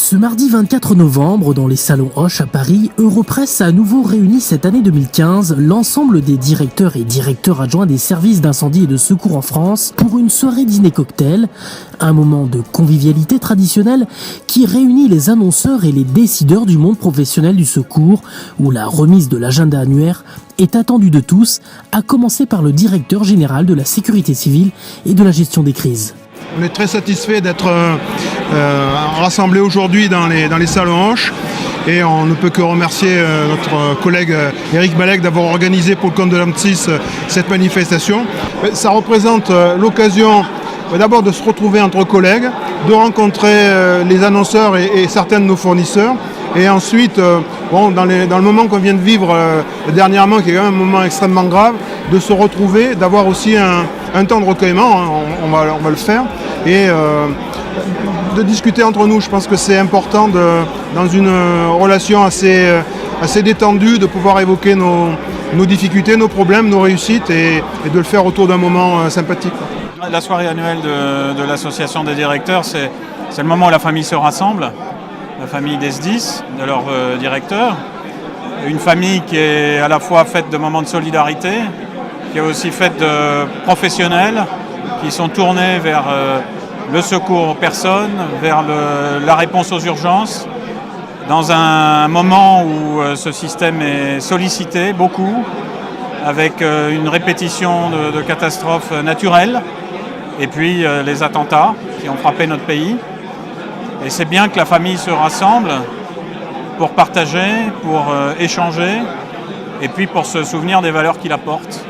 Ce mardi 24 novembre, dans les salons Hoche à Paris, Europress a à nouveau réuni cette année 2015 l'ensemble des directeurs et directeurs adjoints des services d'incendie et de secours en France pour une soirée dîner-cocktail, un moment de convivialité traditionnelle qui réunit les annonceurs et les décideurs du monde professionnel du secours, où la remise de l'agenda annuaire est attendue de tous, à commencer par le directeur général de la sécurité civile et de la gestion des crises. On est très satisfait d'être rassemblés aujourd'hui dans les salons Hoche et on ne peut que remercier notre collègue Eric Balek d'avoir organisé pour le compte de l'AMT6 cette manifestation. Ça représente l'occasion d'abord de se retrouver entre collègues, de rencontrer les annonceurs et certains de nos fournisseurs. Et ensuite, dans le moment qu'on vient de vivre dernièrement, qui est quand même un moment extrêmement grave, de se retrouver, d'avoir aussi un temps de recueillement, hein, on va le faire, et de discuter entre nous. Je pense que c'est important, dans une relation assez détendue, de pouvoir évoquer nos difficultés, nos problèmes, nos réussites, et de le faire autour d'un moment sympathique. La soirée annuelle de l'association des directeurs, c'est le moment où la famille se rassemble. La famille des SDIS, de leur directeur. Une famille qui est à la fois faite de moments de solidarité, qui est aussi faite de professionnels qui sont tournés vers le secours aux personnes, vers la réponse aux urgences, dans un moment où ce système est sollicité beaucoup, avec une répétition de catastrophes naturelles, et puis les attentats qui ont frappé notre pays. Et c'est bien que la famille se rassemble pour partager, pour échanger et puis pour se souvenir des valeurs qu'il apporte.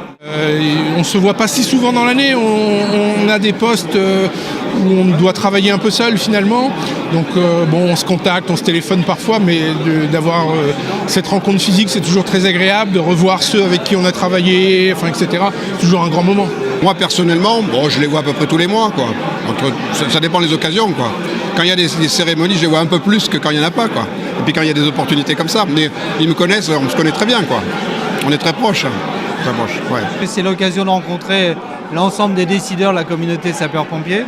On ne se voit pas si souvent dans l'année, on a des postes où on doit travailler un peu seul finalement. Donc on se contacte, on se téléphone parfois, mais d'avoir cette rencontre physique, c'est toujours très agréable, de revoir ceux avec qui on a travaillé, etc. C'est toujours un grand moment. Moi personnellement, je les vois à peu près tous les mois, quoi. Ça dépend des occasions, quoi. Quand il y a des cérémonies, je les vois un peu plus que quand il n'y en a pas, quoi. Et puis quand il y a des opportunités comme ça, mais ils me connaissent, on se connaît très bien, quoi. On est très proches. Très proches, ouais. C'est l'occasion de rencontrer l'ensemble des décideurs de la communauté sapeurs-pompiers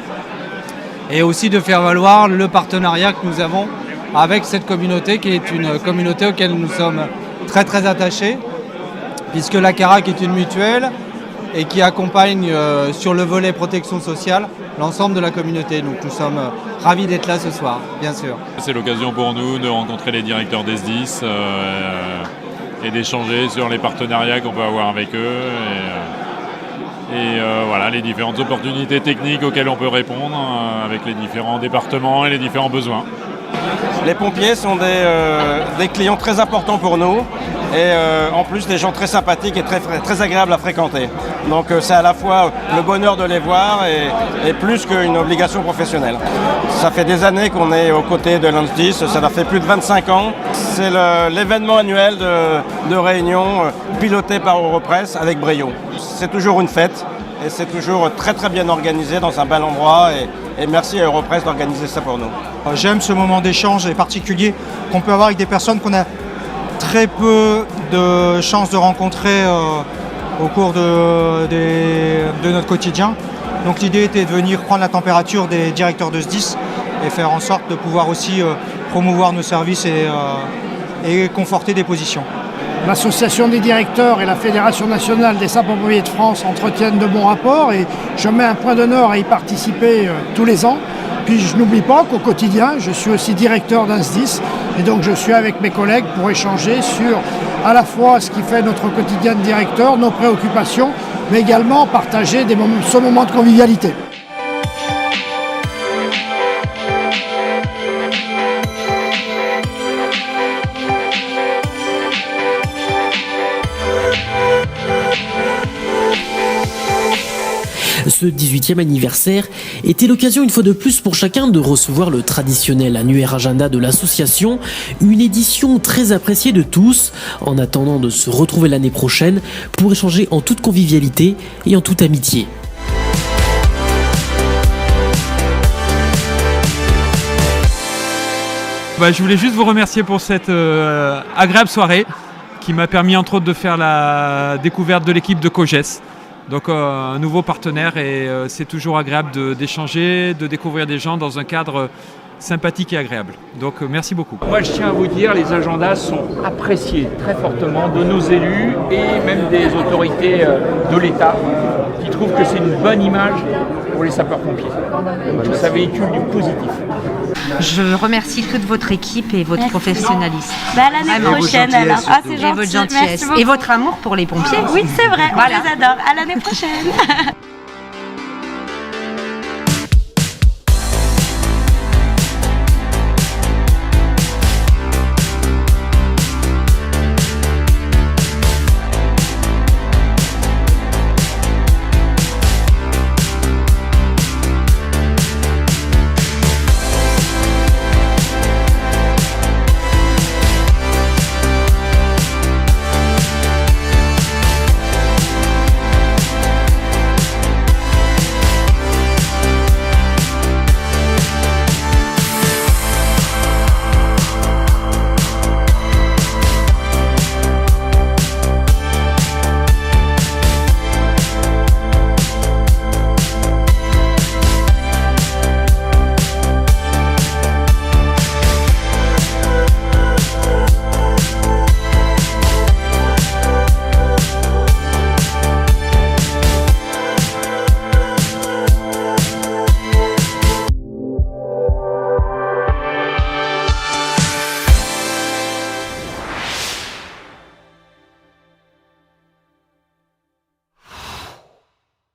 et aussi de faire valoir le partenariat que nous avons avec cette communauté qui est une communauté auquel nous sommes très très attachés, puisque la CARAC est une mutuelle et qui accompagne sur le volet protection sociale l'ensemble de la communauté. Donc nous sommes ravis d'être là ce soir, bien sûr. C'est l'occasion pour nous de rencontrer les directeurs des SDIS et d'échanger sur les partenariats qu'on peut avoir avec eux et voilà, les différentes opportunités techniques auxquelles on peut répondre avec les différents départements et les différents besoins. Les pompiers sont des clients très importants pour nous et en plus des gens très sympathiques et très agréables à fréquenter. Donc c'est à la fois le bonheur de les voir et plus qu'une obligation professionnelle. Ça fait des années qu'on est aux côtés de l'AMT6, ça a fait plus de 25 ans. C'est l'événement annuel de réunion piloté par Europress avec brio. C'est toujours une fête et c'est toujours très très bien organisé dans un bel endroit et merci à Europress d'organiser ça pour nous. J'aime ce moment d'échange et particulier qu'on peut avoir avec des personnes qu'on a très peu de chances de rencontrer au cours de notre quotidien. Donc l'idée était de venir prendre la température des directeurs de SDIS et faire en sorte de pouvoir aussi promouvoir nos services et conforter des positions. L'association des directeurs et la Fédération nationale des sapeurs-pompiers de France entretiennent de bons rapports et je mets un point d'honneur à y participer tous les ans. Puis je n'oublie pas qu'au quotidien, je suis aussi directeur d'un SDIS et donc je suis avec mes collègues pour échanger sur à la fois ce qui fait notre quotidien de directeur, nos préoccupations, mais également partager ce moment de convivialité. Ce 18e anniversaire était l'occasion une fois de plus pour chacun de recevoir le traditionnel annuaire agenda de l'association, une édition très appréciée de tous, en attendant de se retrouver l'année prochaine pour échanger en toute convivialité et en toute amitié. Je voulais juste vous remercier pour cette agréable soirée qui m'a permis entre autres de faire la découverte de l'équipe de COGES. Donc un nouveau partenaire et c'est toujours agréable d'échanger, de découvrir des gens dans un cadre sympathique et agréable. Donc merci beaucoup. Moi je tiens à vous dire, les agendas sont appréciés très fortement de nos élus et même des autorités de l'État qui trouvent que c'est une bonne image pour les sapeurs-pompiers. Donc ça véhicule du positif. Je remercie toute votre équipe et votre professionnalisme. À l'année prochaine alors. Ah, c'est gentil. Et votre gentillesse. Et votre amour pour les pompiers. Oui, c'est vrai, Voilà. on les adore. À l'année prochaine.